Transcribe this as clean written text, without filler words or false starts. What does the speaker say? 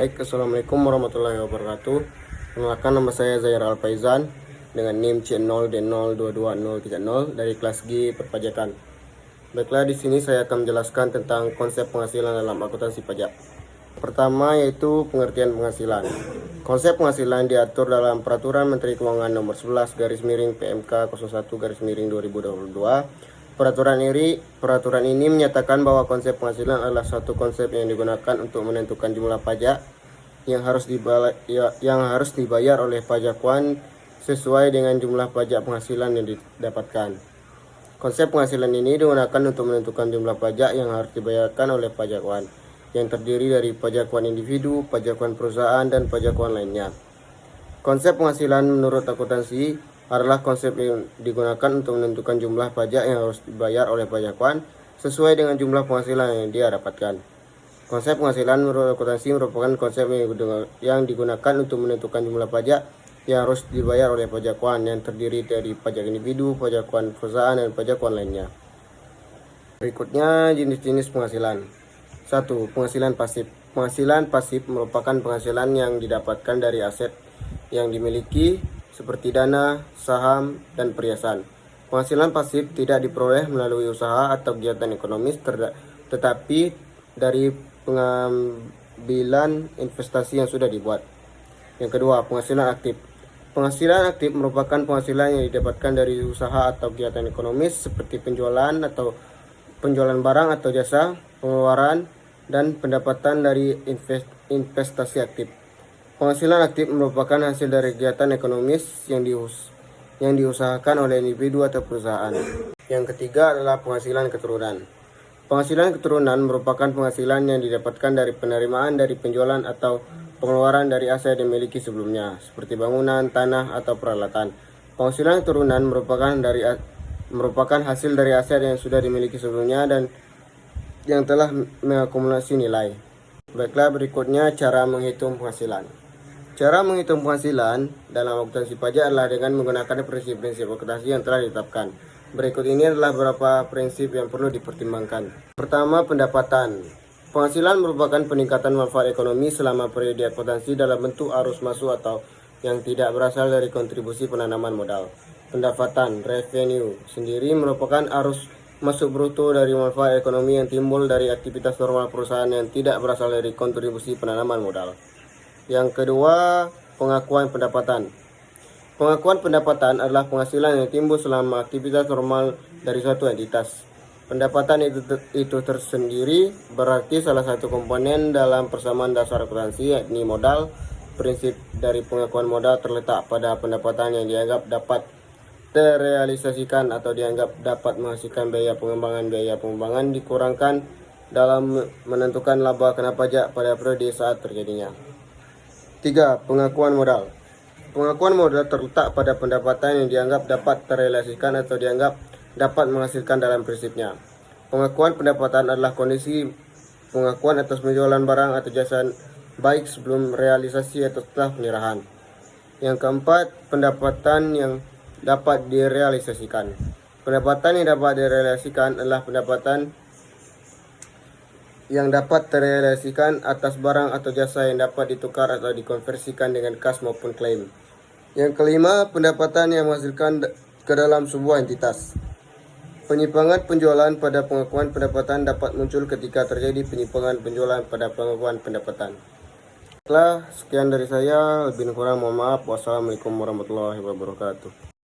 Assalamualaikum warahmatullahi wabarakatuh. Perkenalkan, nama saya Zair Alfaizan dengan NIM C0D022030 dari kelas G Perpajakan. Baiklah, di sini saya akan menjelaskan tentang konsep penghasilan dalam akuntansi pajak. Pertama yaitu pengertian penghasilan. Konsep penghasilan diatur dalam Peraturan Menteri Keuangan Nomor 11 PMK 01 2022. Peraturan ini menyatakan bahwa konsep penghasilan adalah satu konsep yang digunakan untuk menentukan jumlah pajak yang harus dibayar oleh pajakuan sesuai dengan jumlah pajak penghasilan yang didapatkan. Konsep penghasilan ini digunakan untuk menentukan jumlah pajak yang harus dibayarkan oleh pajakuan, yang terdiri dari pajakuan individu, pajakuan perusahaan, dan pajakuan lainnya. Konsep penghasilan menurut akuntansi adalah konsep yang digunakan untuk menentukan jumlah pajak yang harus dibayar oleh pajakuan sesuai dengan jumlah penghasilan yang dia dapatkan. Konsep penghasilan menurut akuntansi merupakan konsep yang digunakan untuk menentukan jumlah pajak yang harus dibayar oleh pajakuan, yang terdiri dari pajak individu, pajakuan perusahaan, dan pajakuan lainnya. Berikutnya jenis-jenis penghasilan. 1. Penghasilan pasif. Penghasilan pasif merupakan penghasilan yang didapatkan dari aset yang dimiliki seperti dana, saham, dan perhiasan. Penghasilan pasif tidak diperoleh melalui usaha atau kegiatan ekonomis, tetapi dari pengambilan investasi yang sudah dibuat. Yang kedua, penghasilan aktif. Penghasilan aktif merupakan penghasilan yang didapatkan dari usaha atau kegiatan ekonomis seperti penjualan barang atau jasa, pengeluaran, dan pendapatan dari investasi aktif. Penghasilan aktif merupakan hasil dari kegiatan ekonomis yang diusahakan oleh individu atau perusahaan. Yang ketiga adalah penghasilan keturunan. Penghasilan keturunan merupakan penghasilan yang didapatkan dari penerimaan dari penjualan atau pengeluaran dari aset yang dimiliki sebelumnya, seperti bangunan, tanah, atau peralatan. Penghasilan keturunan merupakan hasil dari aset yang sudah dimiliki sebelumnya dan yang telah mengakumulasi nilai. Baiklah, berikutnya cara menghitung penghasilan. Cara menghitung penghasilan dalam akuntansi pajak adalah dengan menggunakan prinsip-prinsip akuntansi yang telah ditetapkan. Berikut ini adalah beberapa prinsip yang perlu dipertimbangkan. Pertama, pendapatan. Penghasilan merupakan peningkatan manfaat ekonomi selama periode akuntansi dalam bentuk arus masuk atau yang tidak berasal dari kontribusi penanaman modal. Pendapatan, revenue, sendiri merupakan arus masuk bruto dari manfaat ekonomi yang timbul dari aktivitas normal perusahaan yang tidak berasal dari kontribusi penanaman modal. Yang kedua, pengakuan pendapatan. Pengakuan pendapatan adalah penghasilan yang timbul selama aktivitas normal dari suatu entitas. Pendapatan itu tersendiri berarti salah satu komponen dalam persamaan dasar akuntansi, yakni modal. Prinsip dari pengakuan modal terletak pada pendapatan yang dianggap dapat terrealisasikan atau dianggap dapat menghasilkan biaya pengembangan dikurangkan dalam menentukan laba kena pajak pada periode saat terjadinya. 3. Pengakuan modal. Pengakuan modal terletak pada pendapatan yang dianggap dapat terrealisasikan atau dianggap dapat menghasilkan dalam prinsipnya. Pengakuan pendapatan adalah kondisi pengakuan atas penjualan barang atau jasa baik sebelum realisasi atau setelah penyerahan. Yang keempat, pendapatan yang dapat direalisasikan. Pendapatan yang dapat direalisasikan adalah pendapatan yang dapat terrealisasikan atas barang atau jasa yang dapat ditukar atau dikonversikan dengan kas maupun klaim. Yang kelima, pendapatan yang menghasilkan ke dalam sebuah entitas. Penyimpangan penjualan pada pengakuan pendapatan dapat muncul ketika terjadi penyimpangan penjualan pada pengakuan pendapatan. Sekian dari saya, lebih kurang mohon maaf. Wassalamualaikum warahmatullahi wabarakatuh.